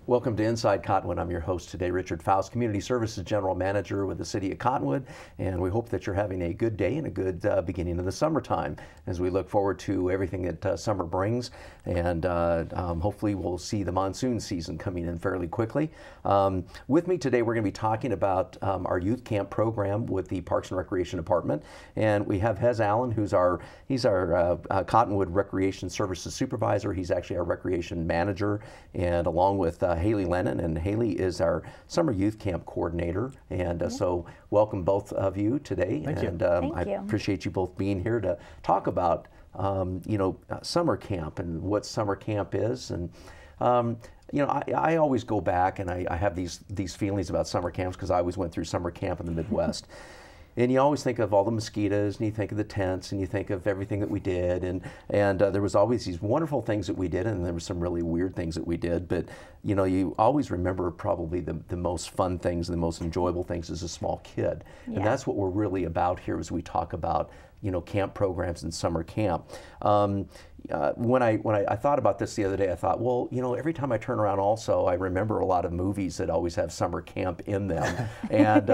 Welcome to Inside Cottonwood. I'm your host today, Richard Faust, Community Services General Manager with the City of Cottonwood, and we hope that you're having a good day and a good beginning of the summertime as we look forward to everything that summer brings, and hopefully we'll see the monsoon season coming in fairly quickly. With me today, we're going to be talking about our youth camp program with the Parks and Recreation Department, and we have Hez Allen, who's our Cottonwood Recreation Services Supervisor. He's actually our Recreation Manager, and along with Hayley Lennon, and Hayley is our Summer Youth Camp Coordinator. And so welcome both of you today. Thank you. And Thank I you. appreciate you both being here to talk about summer camp and what summer camp is. And I always go back and I have these feelings about summer camps because I always went through summer camp in the Midwest. And you always think of all the mosquitoes, and you think of the tents, and you think of everything that we did, and there was always these wonderful things that we did, and there were some really weird things that we did. But you always remember probably the most fun things, the most enjoyable things as a small kid, and that's what we're really about here as we talk about camp programs and summer camp. When I thought about this the other day, I thought, well, every time I turn around also, I remember a lot of movies that always have summer camp in them. And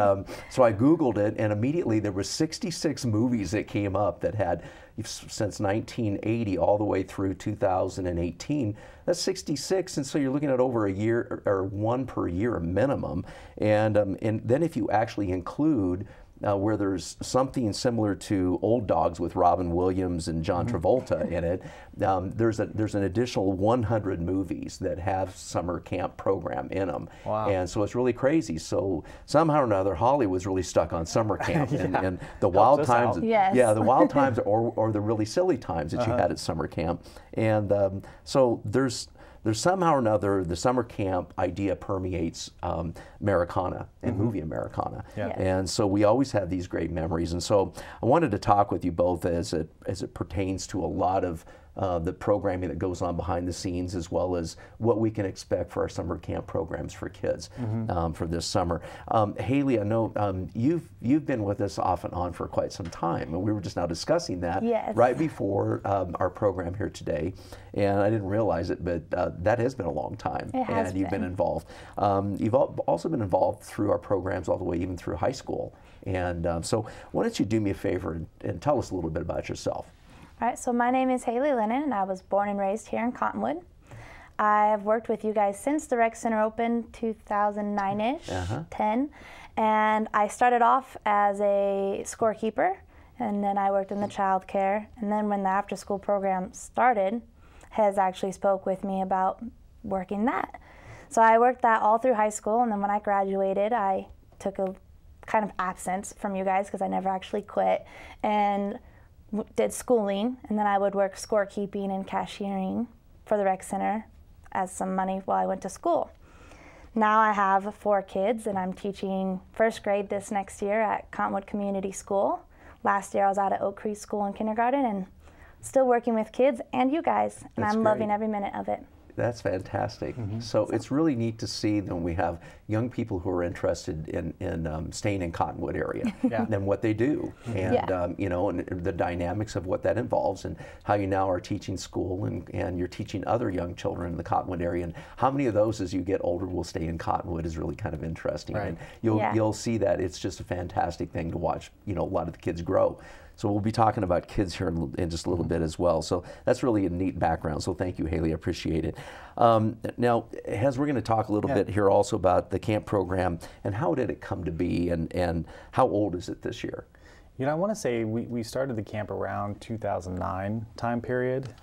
so I Googled it, and immediately there were 66 movies that came up that had, since 1980 all the way through 2018. That's 66, and so you're looking at over a year, or one per year minimum. And then if you actually include where there's something similar to Old Dogs with Robin Williams and John Travolta in it, there's an additional 100 movies that have summer camp program in them. Wow. And so it's really crazy. So somehow or another, Hollywood's really stuck on summer camp, and the wild times, the wild times, or the really silly times that you had at summer camp. And so there's somehow or another, the summer camp idea permeates Americana and movie Americana. And so we always have these great memories. And so I wanted to talk with you both as it pertains to a lot of the programming that goes on behind the scenes, as well as what we can expect for our summer camp programs for kids for this summer. Hayley, I know you've been with us off and on for quite some time, and we were just now discussing that right before our program here today, and I didn't realize it, but that has been a long time, and you've been involved. You've also been involved through our programs all the way even through high school, and so why don't you do me a favor and tell us a little bit about yourself. All right, so my name is Hayley Lennon, and I was born and raised here in Cottonwood. I've worked with you guys since the Rec Center opened 2009-ish, 10, and I started off as a scorekeeper, and then I worked in the child care, and then when the after-school program started, Hez actually spoke with me about working that. So I worked that all through high school, and then when I graduated, I took a kind of absence from you guys because I never actually quit, and did schooling, and then I would work scorekeeping and cashiering for the rec center as some money while I went to school. Now I have 4 kids, and I'm teaching first grade this next year at Cottonwood Community School. Last year I was out at Oak Creek School in kindergarten, and still working with kids and you guys, and I'm loving every minute of it. That's fantastic. So it's really neat to see when we have young people who are interested in staying in Cottonwood area and what they do, and and the dynamics of what that involves, and how you now are teaching school and you're teaching other young children in the Cottonwood area, and how many of those as you get older will stay in Cottonwood is really kind of interesting. And you'll see that it's just a fantastic thing to watch. A lot of the kids grow. So we'll be talking about kids here in just a little bit as well. So that's really a neat background. So thank you, Hayley. I appreciate it. Now, Hez, we're going to talk a little bit here also about the camp program and how did it come to be, and how old is it this year? I want to say we started the camp around 2009 time period.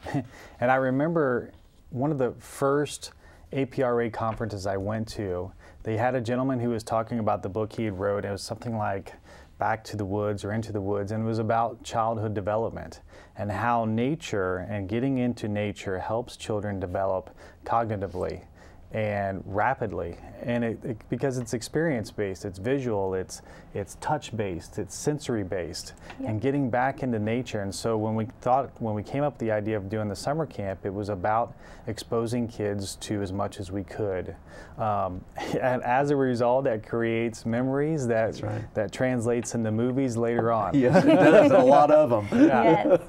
And I remember one of the first APRA conferences I went to, they had a gentleman who was talking about the book he had wrote. It was something like Back to the Woods or Into the Woods, and it was about childhood development and how nature and getting into nature helps children develop cognitively and rapidly, and because it's experience-based, it's visual, it's touch-based, it's sensory-based, and getting back into nature. And so when we came up with the idea of doing the summer camp, it was about exposing kids to as much as we could, and as a result, that creates memories that translates into movies later on. Yes, it does, a lot of them. Yes.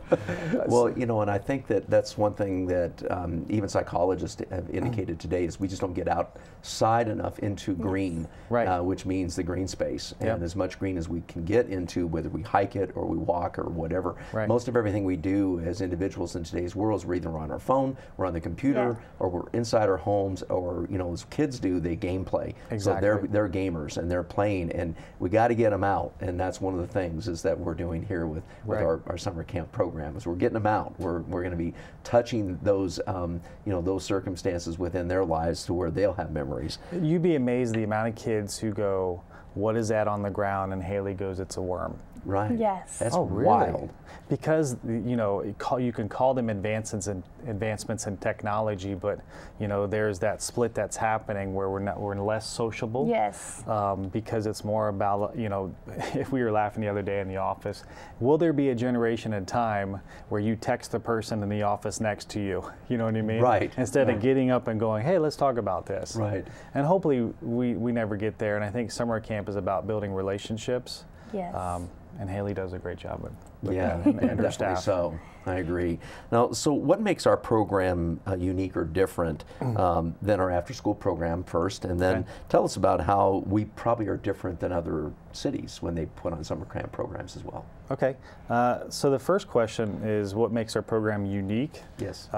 Well, and I think that's one thing that even psychologists have indicated today is we just don't get outside enough into green, which means the green space. And as much green as we can get into, whether we hike it or we walk or whatever. Most of everything we do as individuals in today's world is we're either on our phone, we're on the computer, or we're inside our homes, or as kids do, they game play. So they're gamers and they're playing, and we got to get them out. And that's one of the things is that we're doing here with our summer camp program is we're getting them out. We're going to be touching those those circumstances within their lives to where they'll have memories. You'd be amazed the amount of kids who go, "What is that on the ground?" and Hayley goes, "It's a worm." Right. Yes. That's wild. Because you can call them advancements in technology, but there's that split that's happening where we're less sociable. Yes. Because it's more about if we were laughing the other day in the office, will there be a generation in time where you text the person in the office next to you? You know what I mean? Right. Instead of getting up and going, "Hey, let's talk about this." Right. And hopefully we never get there. And I think summer camp is about building relationships. Yes. And Hayley does a great job with and her definitely staff. So I agree. Now, so what makes our program unique or different than our after-school program first, and then tell us about how we probably are different than other cities when they put on summer camp programs as well. Okay. So the first question is what makes our program unique? Yes.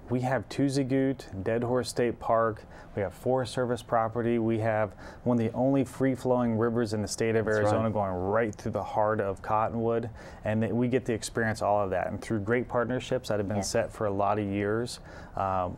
We have Tuzigoot, Dead Horse State Park. We have Forest Service property. We have one of the only free-flowing rivers in the state of Arizona going right through the heart of Cottonwood. And we get to experience all of that. And through great partnerships that have been set for a lot of years,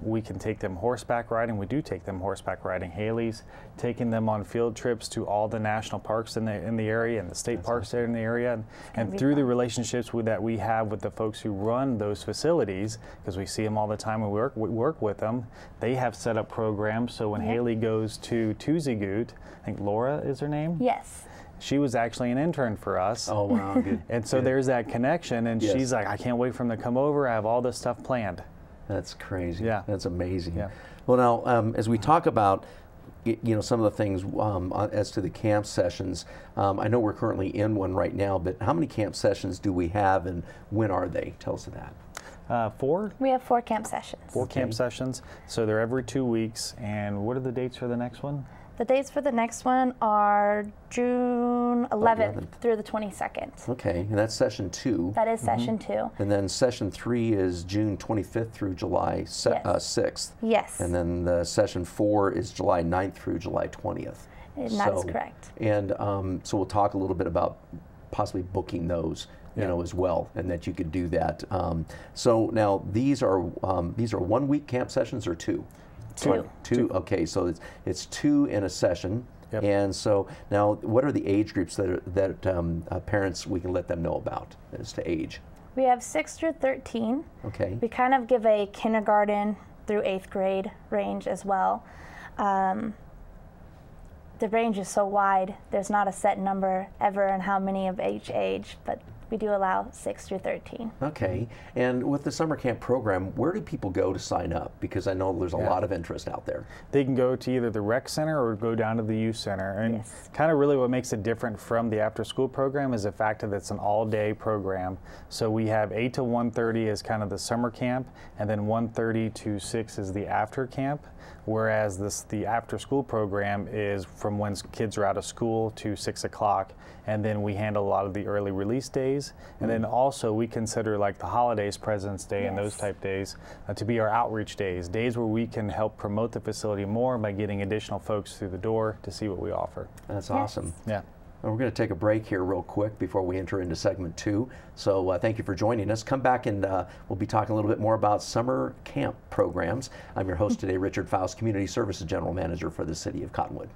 we can take them horseback riding. We do take them horseback riding. Hayley's taking them on field trips to all the national parks in the area and the state parks there in the area. And through the relationships that we have with the folks who run those facilities, because we see them all the time and we work with them, they have set up programs. So when Hayley goes to Tuzigoot, I think Laura is her name? Yes. She was actually an intern for us. Oh, wow, good. And so there's that connection, and she's like, "I can't wait for them to come over. I have all this stuff planned." That's crazy. Yeah. That's amazing. Yeah. Well, now, as we talk about some of the things as to the camp sessions, I know we're currently in one right now, but how many camp sessions do we have, and when are they? Tell us that. 4? We have 4 camp sessions. 4 camp sessions. So they're every 2 weeks. And what are the dates for the next one? The dates for the next one are June 11th through the 22nd. Okay, and that's session 2. That is session 2. And then session 3 is June 25th through July 6th. Yes. And then the session 4 is July 9th through July 20th. And that's correct. And so we'll talk a little bit about possibly booking those. As well, and that you could do that. So now these are 1 week camp sessions or 2? 2. 2. Okay, so it's 2 in a session. And so now, what are the age groups that parents we can let them know about as to age? We have 6 through 13. Okay. We kind of give a kindergarten through 8th grade range as well. The range is so wide. There's not a set number ever in how many of each age, but we do allow 6 through 13. Okay, and with the summer camp program, where do people go to sign up? Because I know there's a lot of interest out there. They can go to either the rec center or go down to the youth center. And kind of really what makes it different from the after school program is the fact that it's an all-day program. So we have 8 to 1:30 is kind of the summer camp, and then 1:30 to 6 is the after camp. Whereas the after school program is from when kids are out of school to 6 o'clock, and then we handle a lot of the early release days, and then also we consider like the holidays, President's Day and those type days to be our outreach days where we can help promote the facility more by getting additional folks through the door to see what we offer. That's awesome. Yeah. And we're going to take a break here real quick before we enter into segment 2. So thank you for joining us. Come back and we'll be talking a little bit more about summer camp programs. I'm your host today, Richard Faust, Community Services General Manager for the City of Cottonwood.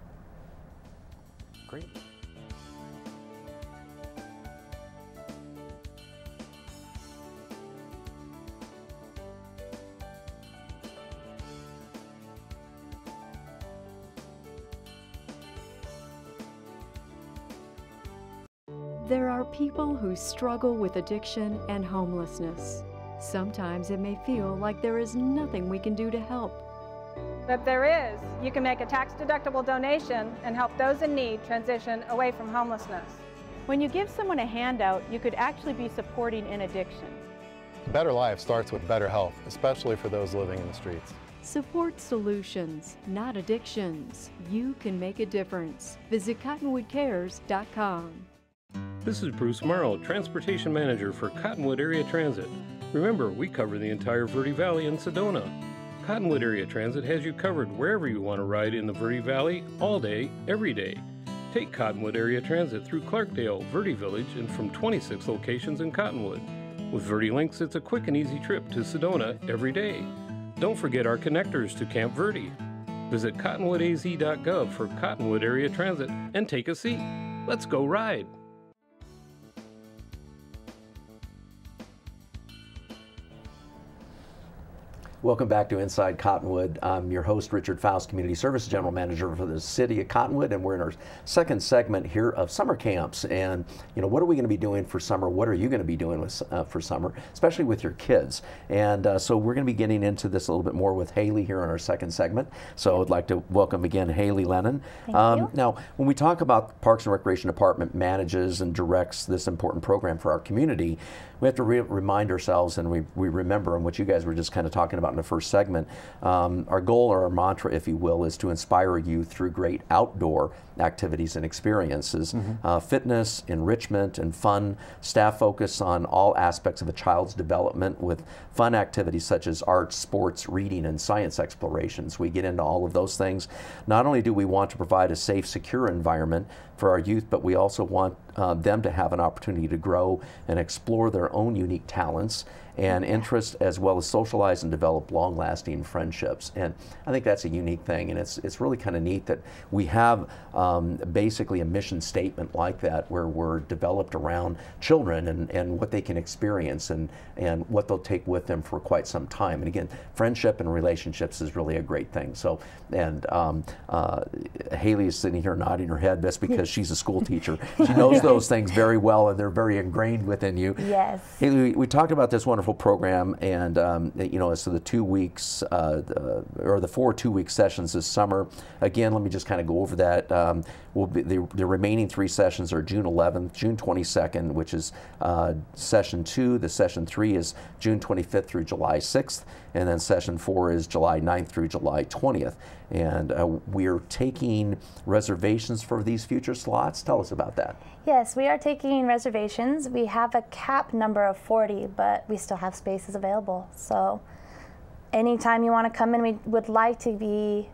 Great. There are people who struggle with addiction and homelessness. Sometimes it may feel like there is nothing we can do to help. But there is. You can make a tax-deductible donation and help those in need transition away from homelessness. When you give someone a handout, you could actually be supporting an addiction. A better life starts with better health, especially for those living in the streets. Support solutions, not addictions. You can make a difference. Visit cottonwoodcares.com. This is Bruce Morrow, Transportation Manager for Cottonwood Area Transit. Remember, we cover the entire Verde Valley and Sedona. Cottonwood Area Transit has you covered wherever you want to ride in the Verde Valley, all day, every day. Take Cottonwood Area Transit through Clarkdale, Verde Village, and from 26 locations in Cottonwood. With Verde Links, it's a quick and easy trip to Sedona every day. Don't forget our connectors to Camp Verde. Visit cottonwoodaz.gov for Cottonwood Area Transit and take a seat. Let's go ride. Welcome back to Inside Cottonwood. I'm your host, Richard Faust, Community Service General Manager for the City of Cottonwood, and we're in our second segment here of summer camps. And, you know, what are we going to be doing for summer? What are you going to be doing for summer, especially with your kids? And so we're going to be getting into this a little bit more with Hayley here in our second segment. So I'd like to welcome again Hayley Lennon. Thank you. Now, when we talk about the Parks and Recreation Department manages and directs this important program for our community, we have to remind ourselves, and we remember, and what you guys were just kind of talking about in the first segment, our goal or our mantra, if you will, is to inspire you through great outdoor activities and experiences, fitness, enrichment, and fun. Staff focus on all aspects of a child's development with fun activities such as arts, sports, reading, and science explorations. We get into all of those things. Not only do we want to provide a safe, secure environment for our youth, but we also want them to have an opportunity to grow and explore their own unique talents and interests, as well as socialize and develop long-lasting friendships. And I think that's a unique thing, and it's really kind of neat that we have basically a mission statement like that, where we're developed around children and what they can experience and what they'll take with them for quite some time. And again, friendship and relationships is really a great thing. So, and Hayley is sitting here nodding her head. That's because she's a school teacher. She knows those things very well, and they're very ingrained within you. Yes. Hayley, we talked about this wonderful program, and you know, so the 2 weeks or the 4 2-week sessions this summer. Again, let me just kind of go over that. Will be the remaining 3 sessions are June 11th, June 22nd, which is session 2. The session 3 is June 25th through July 6th, and then session 4 is July 9th through July 20th. And we're taking reservations for these future slots. Tell us about that. Yes, we are taking reservations. We have a cap number of 40, but we still have spaces available. So anytime you want to come in, we would like to be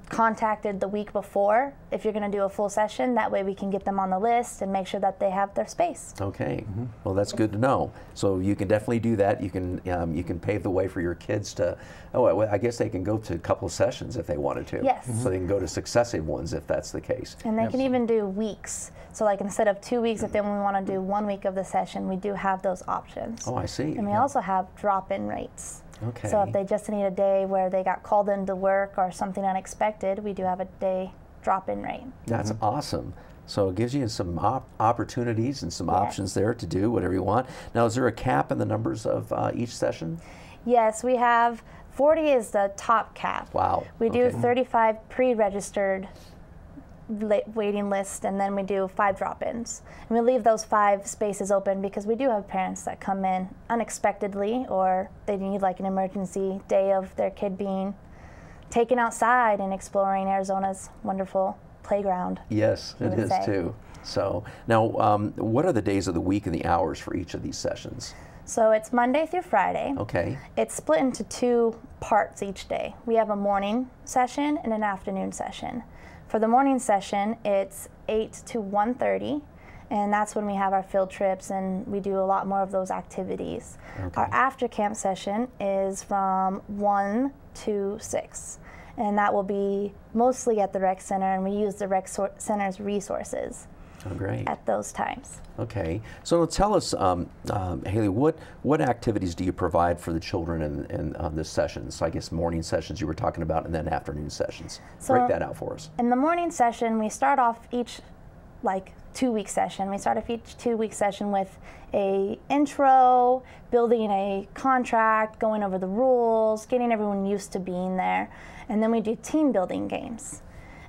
contacted the week before if you're going to do a full session. That way we can get them on the list and make sure that they have their space. Okay, well, that's good to know. So you can definitely do that. You can pave the way for your kids to, I guess they can go to a couple of sessions if they wanted to. Yes. So they can go to successive ones if that's the case. And they can even do weeks. So like instead of 2 weeks, if they only want to do 1 week of the session, we do have those options. Oh, I see. And we also have drop-in rates. Okay. So if they just need a day where they got called into work or something unexpected, we do have a day drop-in rate. That's awesome. So it gives you some opportunities and some options there to do whatever you want. Now, is there a cap in the numbers of each session? Yes, we have 40 is the top cap. Wow. We do 35 pre-registered waiting list, and then we do 5 drop-ins. And we leave those 5 spaces open because we do have parents that come in unexpectedly, or they need like an emergency day of their kid being taken outside and exploring Arizona's wonderful playground. Yes, it is too. So now, what are the days of the week and the hours for each of these sessions? So it's Monday through Friday. Okay. It's split into 2 parts each day. We have a morning session and an afternoon session. For the morning session, it's 8 to 1:30, and that's when we have our field trips and we do a lot more of those activities. Okay. Our after camp session is from 1 to 6, and that will be mostly at the rec center, and we use the rec center's resources. Oh, great. At those times. Okay. So tell us, Hayley, what activities do you provide for the children in this session? So I guess morning sessions you were talking about, and then afternoon sessions. So break that out for us. In the morning session, we start off each 2-week session. We start off each 2-week session with a intro, building a contract, going over the rules, getting everyone used to being there. And then we do team building games.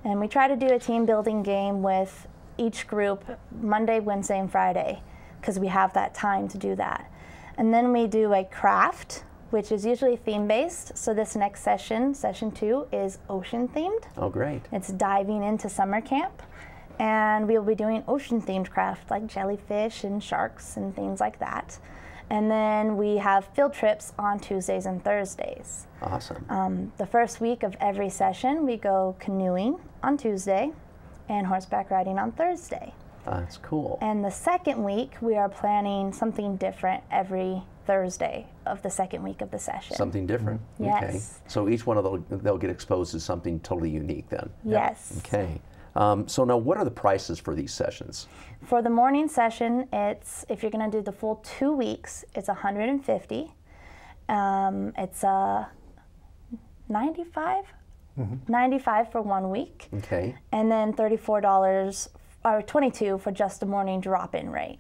And we try to do a team building game with each group Monday, Wednesday, and Friday, because we have that time to do that. And then we do a craft which is usually theme-based. So this next session, session 2, is ocean-themed. Oh, great. It's diving into summer camp. And we'll be doing ocean-themed craft like jellyfish and sharks and things like that. And then we have field trips on Tuesdays and Thursdays. Awesome. The first week of every session, we go canoeing on Tuesday and horseback riding on Thursday. That's cool. And the second week, we are planning something different every Thursday of the second week of the session. Something different. Yes. Okay. So each one of they'll get exposed to something totally unique then. Yes. Okay. So now, what are the prices for these sessions? For the morning session, if you're going to do the full 2 weeks, it's $150. It's $95. $95 for 1 week. Okay. And then $34 or $22 for just the morning drop-in rate.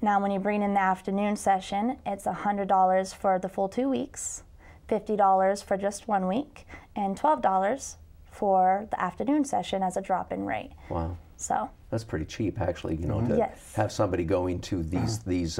Now, when you bring in the afternoon session, it's $100 for the full 2 weeks, $50 for just 1 week, and $12 for the afternoon session as a drop-in rate. Wow. So that's pretty cheap, actually, you know, to yes. have somebody going to these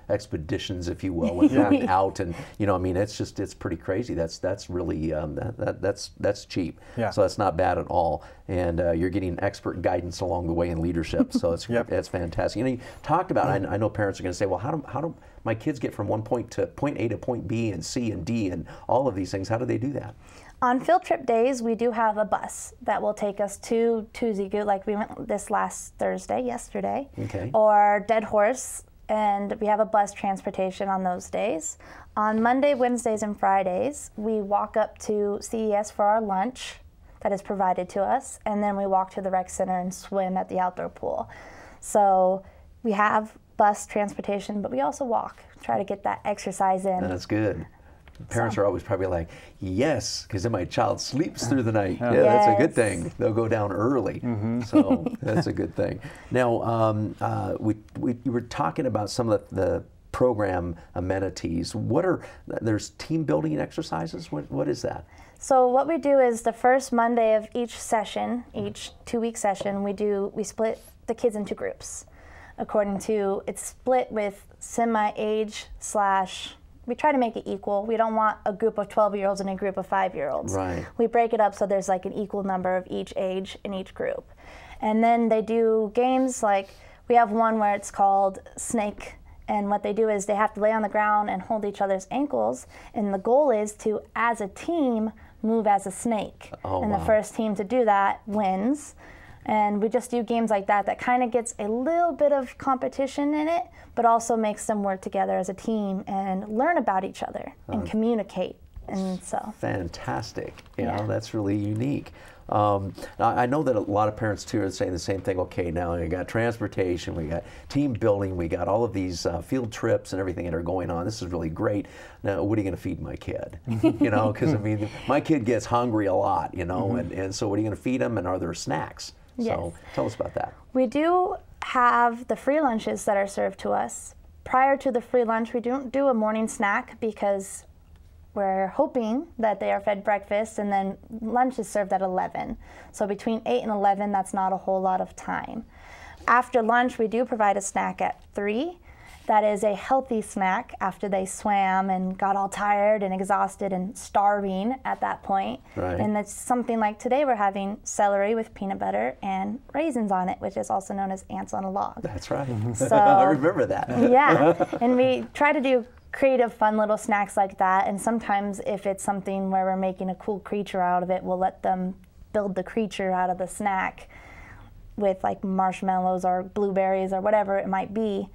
expeditions, if you will, when they're out, and you know, I mean, it's pretty crazy. That's really that's cheap. Yeah. So that's not bad at all, and you're getting expert guidance along the way in leadership. So it's that's fantastic. You know, you talked about. I know parents are going to say, well, how do my kids get from one point A to point B and C and D and all of these things? How do they do that? On field trip days, we do have a bus that will take us to Tuesday, like we went this last Thursday, yesterday, okay. or Dead Horse, and we have a bus transportation on those days. On Monday, Wednesdays, and Fridays, we walk up to CES for our lunch that is provided to us, and then we walk to the rec center and swim at the outdoor pool. So we have bus transportation, but we also walk, try to get that exercise in. That's good. Parents are always probably like, yes, because then my child sleeps through the night. Yeah, yes. That's a good thing. They'll go down early. So that's a good thing. Now, we were talking about some of the program amenities. There's team building exercises? What is that? So what we do is the first Monday of each session, each 2-week session, we split the kids into groups. According to, it's split with semi-age / we try to make it equal. We don't want a group of 12-year-olds and a group of 5-year-olds. Right. We break it up so there's like an equal number of each age in each group. And then they do games like, we have one where it's called Snake, and what they do is they have to lay on the ground and hold each other's ankles, and the goal is to, as a team, move as a snake. Oh, and wow. the first team to do that wins. And we just do games like that kind of gets a little bit of competition in it, but also makes them work together as a team and learn about each other and communicate. And so fantastic. You know, that's really unique. Now, I know that a lot of parents too are saying the same thing. Okay, now we got transportation, we got team building, we got all of these field trips and everything that are going on. This is really great. Now, what are you going to feed my kid? You know, because I mean, my kid gets hungry a lot. You know, and so what are you going to feed them? And are there snacks? Yes. So tell us about that. We do have the free lunches that are served to us. Prior to the free lunch, we don't do a morning snack because we're hoping that they are fed breakfast, and then lunch is served at 11. So between 8 and 11, that's not a whole lot of time. After lunch, we do provide a snack at 3. That is a healthy snack after they swam and got all tired and exhausted and starving at that point. Right. And it's something like today we're having celery with peanut butter and raisins on it, which is also known as ants on a log. That's right. So, I remember that. Yeah, and we try to do creative, fun little snacks like that. And sometimes if it's something where we're making a cool creature out of it, we'll let them build the creature out of the snack with like marshmallows or blueberries or whatever it might be,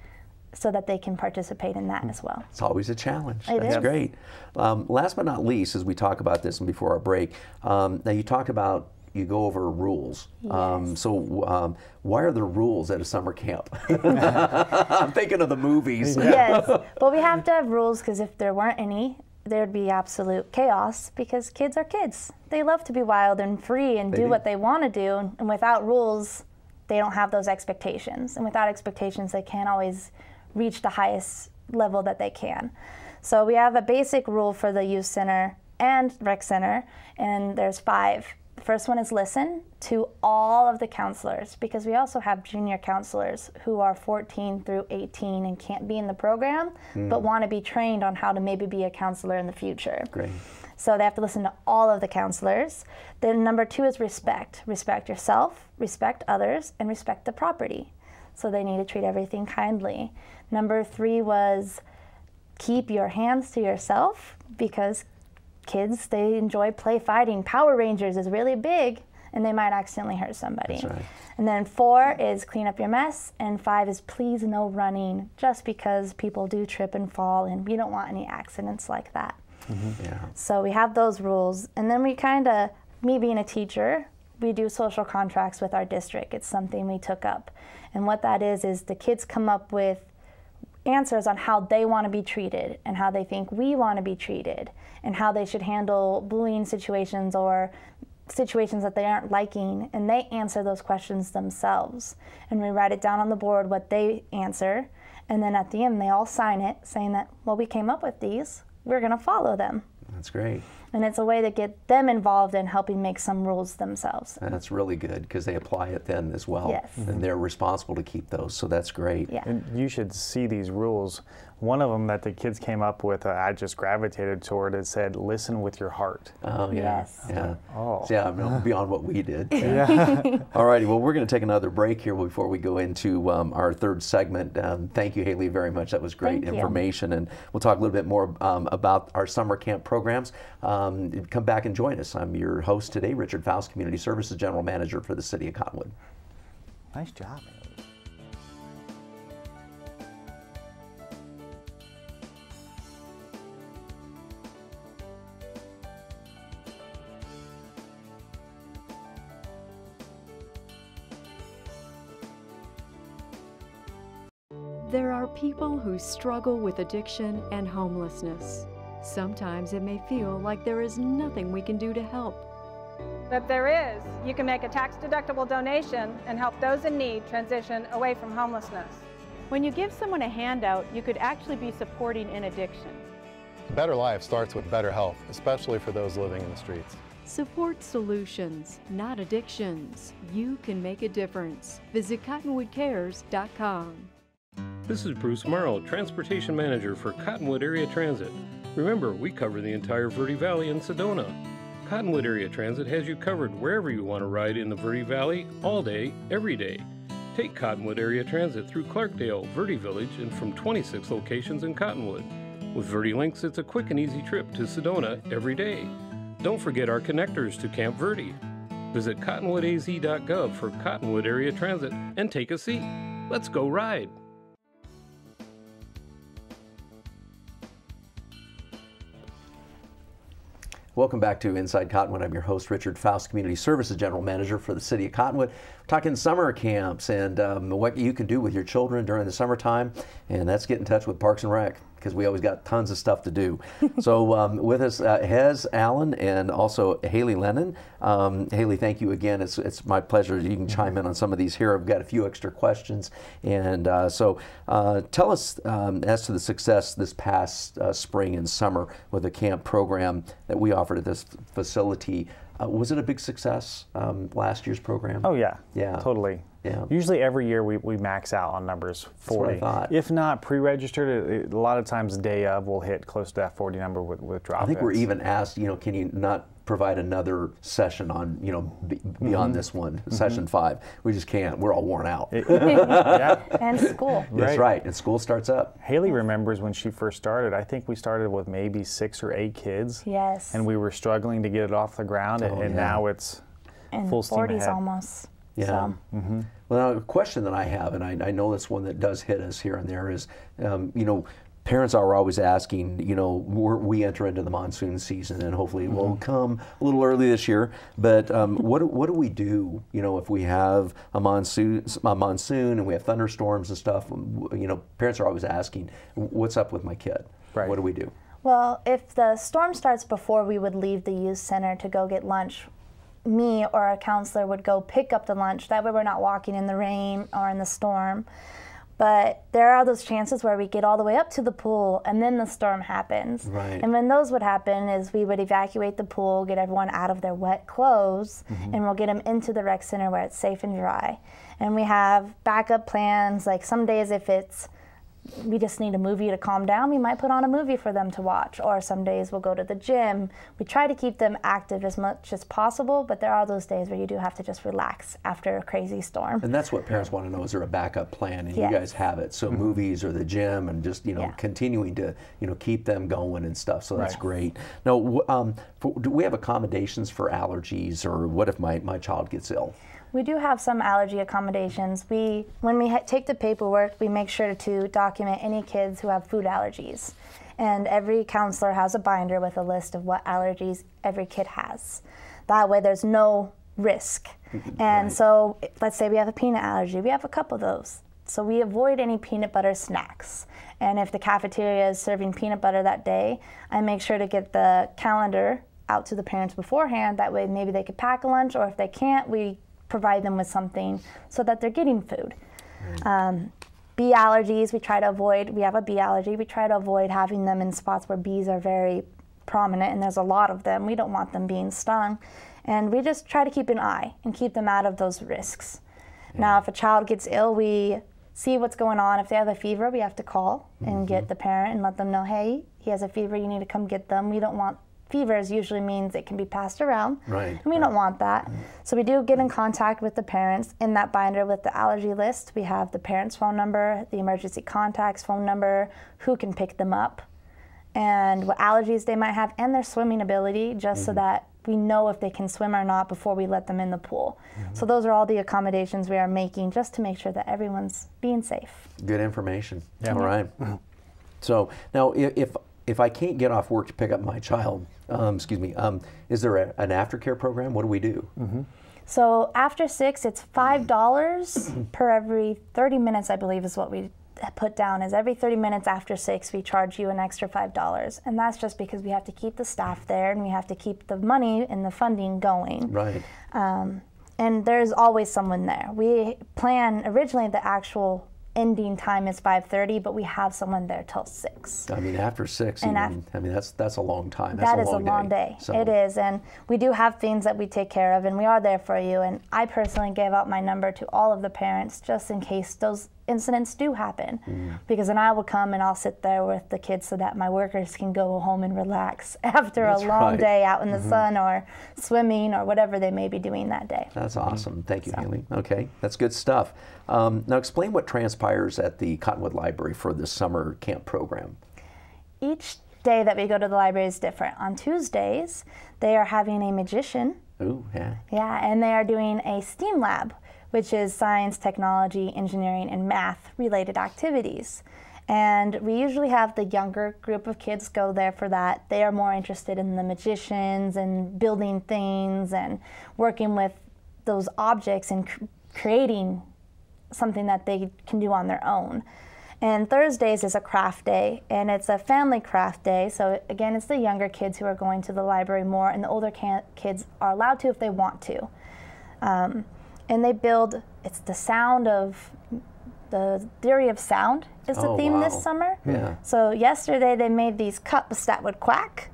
so that they can participate in that as well. It's always a challenge. It That's is. great. Last but not least, as we talk about this and before our break, now you talked about you go over rules. Yes. So why are there rules at a summer camp? I'm thinking of the movies. Yes, well, we have to have rules because if there weren't any, there'd be absolute chaos because kids are kids. They love to be wild and free and do what they want to do, and without rules, they don't have those expectations. And without expectations, they can't always reach the highest level that they can. So we have a basic rule for the youth center and rec center, and there's 5 The first one is listen to all of the counselors, because we also have junior counselors who are 14 through 18 and can't be in the program, but want to be trained on how to maybe be a counselor in the future. Great. So they have to listen to all of the counselors. Then number 2 is respect. Respect yourself, respect others, and respect the property. So they need to treat everything kindly. Number 3 was keep your hands to yourself, because kids, they enjoy play fighting. Power Rangers is really big, and they might accidentally hurt somebody. That's right. And then 4 is clean up your mess, and 5 is please no running, just because people do trip and fall, and we don't want any accidents like that. Yeah. So we have those rules, and then we kind of, me being a teacher, we do social contracts with our district. It's something we took up. And what that is the kids come up with answers on how they want to be treated and how they think we want to be treated and how they should handle bullying situations or situations that they aren't liking, and they answer those questions themselves. And we write it down on the board what they answer, and then at the end they all sign it saying that, well, we came up with these, we're going to follow them. That's great. And it's a way to get them involved in helping make some rules themselves. And that's really good, because they apply it then as well. Yes. And they're responsible to keep those, so that's great. Yeah. And you should see these rules. One of them that the kids came up with, I just gravitated toward, it said, listen with your heart. Oh, yeah. Yes. Yeah. Oh. So, yeah, I mean, beyond what we did. Yeah. All righty, well, we're going to take another break here before we go into our third segment. Thank you, Hayley, very much. That was great Thank you. information. And we'll talk a little bit more about our summer camp programs. Come back and join us. I'm your host today, Richard Faust, Community Services General Manager for the City of Cottonwood. Nice job, Haley. There are people who struggle with addiction and homelessness. Sometimes it may feel like there is nothing we can do to help. But there is. You can make a tax-deductible donation and help those in need transition away from homelessness. When you give someone a handout, you could actually be supporting an addiction. A better life starts with better health, especially for those living in the streets. Support solutions, not addictions. You can make a difference. Visit cottonwoodcares.com. This is Bruce Morrow, Transportation Manager for Cottonwood Area Transit. Remember, we cover the entire Verde Valley and Sedona. Cottonwood Area Transit has you covered wherever you want to ride in the Verde Valley, all day, every day. Take Cottonwood Area Transit through Clarkdale, Verde Village, and from 26 locations in Cottonwood. With Verde Links, it's a quick and easy trip to Sedona every day. Don't forget our connectors to Camp Verde. Visit cottonwoodaz.gov for Cottonwood Area Transit and take a seat. Let's go ride. Welcome back to Inside Cottonwood. I'm your host, Richard Faust, Community Services General Manager for the City of Cottonwood. We're talking summer camps and what you can do with your children during the summertime, and that's get in touch with Parks and Rec, because we always got tons of stuff to do. So with us, Hez Allen and also Hayley Lennon. Hayley, thank you again. It's my pleasure. You can chime in on some of these here. I've got a few extra questions. And so tell us as to the success this past spring and summer with the camp program that we offered at this facility. Was it a big success, last year's program? Oh, yeah. Yeah. Totally. Yeah. Usually every year we max out on numbers 40. That's what I thought. If not pre-registered, a lot of times day of we'll hit close to that 40 number with drop-ins. I think we're even asked, can you not provide another session on, beyond this one, session 5. We just can't. We're all worn out. Yeah. And school. That's right. And school starts up. Hayley remembers when she first started, I think we started with maybe 6 or 8 kids. Yes. And we were struggling to get it off the ground, and now it's in full steam 40s ahead. almost. Yeah. So. Well, now, a question that I have, and I know that's one that does hit us here and there, is, parents are always asking, we enter into the monsoon season, and hopefully it will come a little early this year. But what do we do, if we have a monsoon and we have thunderstorms and stuff? Parents are always asking, what's up with my kid? Right. What do we do? Well, if the storm starts before we would leave the youth center to go get lunch, me or a counselor would go pick up the lunch. That way we're not walking in the rain or in the storm. But there are those chances where we get all the way up to the pool and then the storm happens. Right. And when those would happen is we would evacuate the pool, get everyone out of their wet clothes, and we'll get them into the rec center where it's safe and dry. And we have backup plans, like some days if we just need a movie to calm down, we might put on a movie for them to watch. Or some days we'll go to the gym. We try to keep them active as much as possible, but there are those days where you do have to just relax after a crazy storm. And that's what parents want to know, is there a backup plan? And Yes. you guys have it. So movies or the gym, and just, continuing to, keep them going and stuff. So that's Right. great. Now, do we have accommodations for allergies, or what if my child gets ill? We do have some allergy accommodations. When we take the paperwork, we make sure to document any kids who have food allergies. And every counselor has a binder with a list of what allergies every kid has. That way there's no risk. And so let's say we have a peanut allergy. We have a couple of those. So we avoid any peanut butter snacks. And if the cafeteria is serving peanut butter that day, I make sure to get the calendar out to the parents beforehand. That way maybe they could pack a lunch, or if they can't, we provide them with something so that they're getting food. Bee allergies, we try to avoid. We have a bee allergy. We try to avoid having them in spots where bees are very prominent, and there's a lot of them. We don't want them being stung. And we just try to keep an eye and keep them out of those risks. Now, if a child gets ill, we see what's going on. If they have a fever, we have to call and get the parent and let them know, hey, he has a fever, you need to come get them. We don't want fevers, usually means it can be passed around. Right. And we don't want that. So we do get in contact with the parents. In that binder with the allergy list, we have the parent's phone number, the emergency contact's phone number, who can pick them up, and what allergies they might have, and their swimming ability, just so that we know if they can swim or not before we let them in the pool. So those are all the accommodations we are making just to make sure that everyone's being safe. Good information. Yeah. All right. So now, if I can't get off work to pick up my child, is there an aftercare program? What do we do? So after 6, it's $5 per every 30 minutes, I believe is what we put down, is every 30 minutes after 6 we charge you an extra $5. And that's just because we have to keep the staff there and we have to keep the money and the funding going. Right. And there's always someone there. We plan, originally the actual ending time is 5:30, but we have someone there till 6. I mean, after 6, And that's a long time. That's That is a long day. So. It is, and we do have things that we take care of, and we are there for you. And I personally gave out my number to all of the parents just in case those incidents do happen, because then I will come and I'll sit there with the kids so that my workers can go home and relax after That's a long right. day out in the sun or swimming or whatever they may be doing that day. That's awesome. Thank you, Hayley. Okay, that's good stuff. Now explain what transpires at the Cottonwood Library for the summer camp program. Each day that we go to the library is different. On Tuesdays, they are having a magician. Ooh, yeah. Yeah, and they are doing a STEAM lab, which is science, technology, engineering, and math related activities. And we usually have the younger group of kids go there for that. They are more interested in the magicians and building things and working with those objects and creating something that they can do on their own. And Thursdays is a craft day, and it's a family craft day. So again, it's the younger kids who are going to the library more, and the older kids are allowed to if they want to. And they build, it's the sound of, the theory of sound is the theme this summer. Yeah. So yesterday they made these cups that would quack,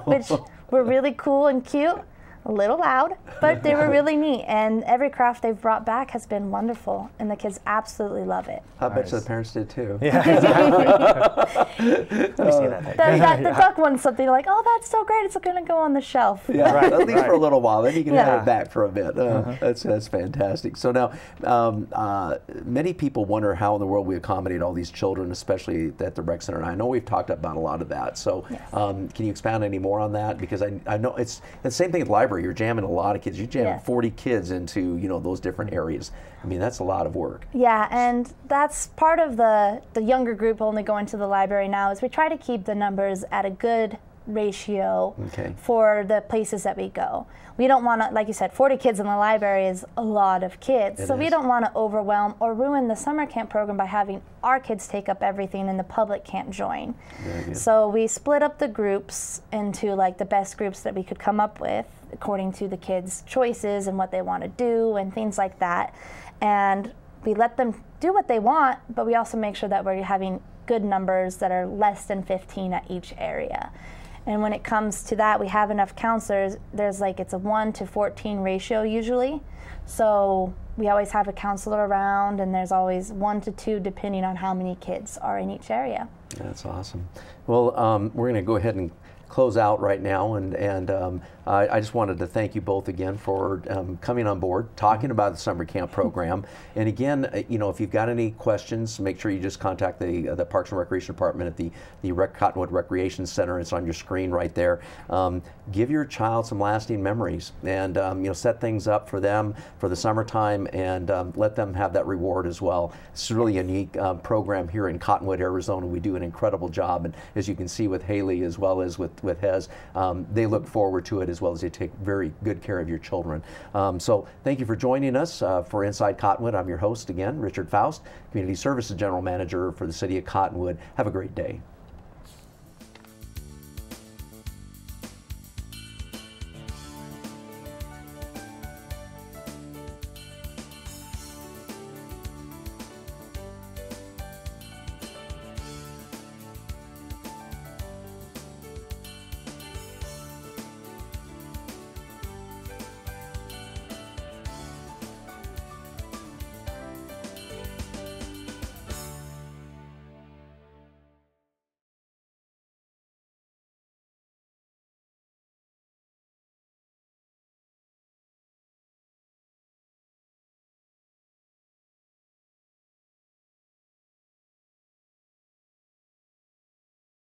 which were really cool and cute. A little loud, but they were really neat. And every craft they've brought back has been wonderful, and the kids absolutely love it. I bet you the parents did too. Yeah. The duck one's something like, oh, that's so great, it's going to go on the shelf. Yeah, Right, at least for a little while. Then you can Yeah. have it back for a bit. That's fantastic. So now, many people wonder how in the world we accommodate all these children, especially at the rec center. And I know we've talked about a lot of that. So can you expound any more on that? Because I know it's the same thing at the library. You're jamming a lot of kids. You're jamming 40 kids into those different areas. I mean, that's a lot of work. Yeah, and that's part of the younger group only going to the library now, is we try to keep the numbers at a good ratio for the places that we go. We don't want to, like you said, 40 kids in the library is a lot of kids. So we don't want to overwhelm or ruin the summer camp program by having our kids take up everything and the public can't join. So we split up the groups into like the best groups that we could come up with according to the kids' choices and what they want to do and things like that. And we let them do what they want, but we also make sure that we're having good numbers that are less than 15 at each area. And when it comes to that, we have enough counselors. There's like, it's a 1 to 14 ratio usually. So we always have a counselor around, and there's always 1 to 2 depending on how many kids are in each area. That's awesome. Well, we're going to go ahead and close out right now, and I just wanted to thank you both again for coming on board, talking about the summer camp program. And again, you know, if you've got any questions, make sure you just contact the Parks and Recreation Department at the Cottonwood Recreation Center. It's on your screen right there. Give your child some lasting memories, and you know, set things up for them for the summertime, and let them have that reward as well. It's really a unique program here in Cottonwood, Arizona. We do an incredible job, and as you can see with Hayley as well as with Hez, they look forward to it as well as they take very good care of your children. So thank you for joining us for Inside Cottonwood. I'm your host again, Richard Faust, Community Services General Manager for the City of Cottonwood. Have a great day.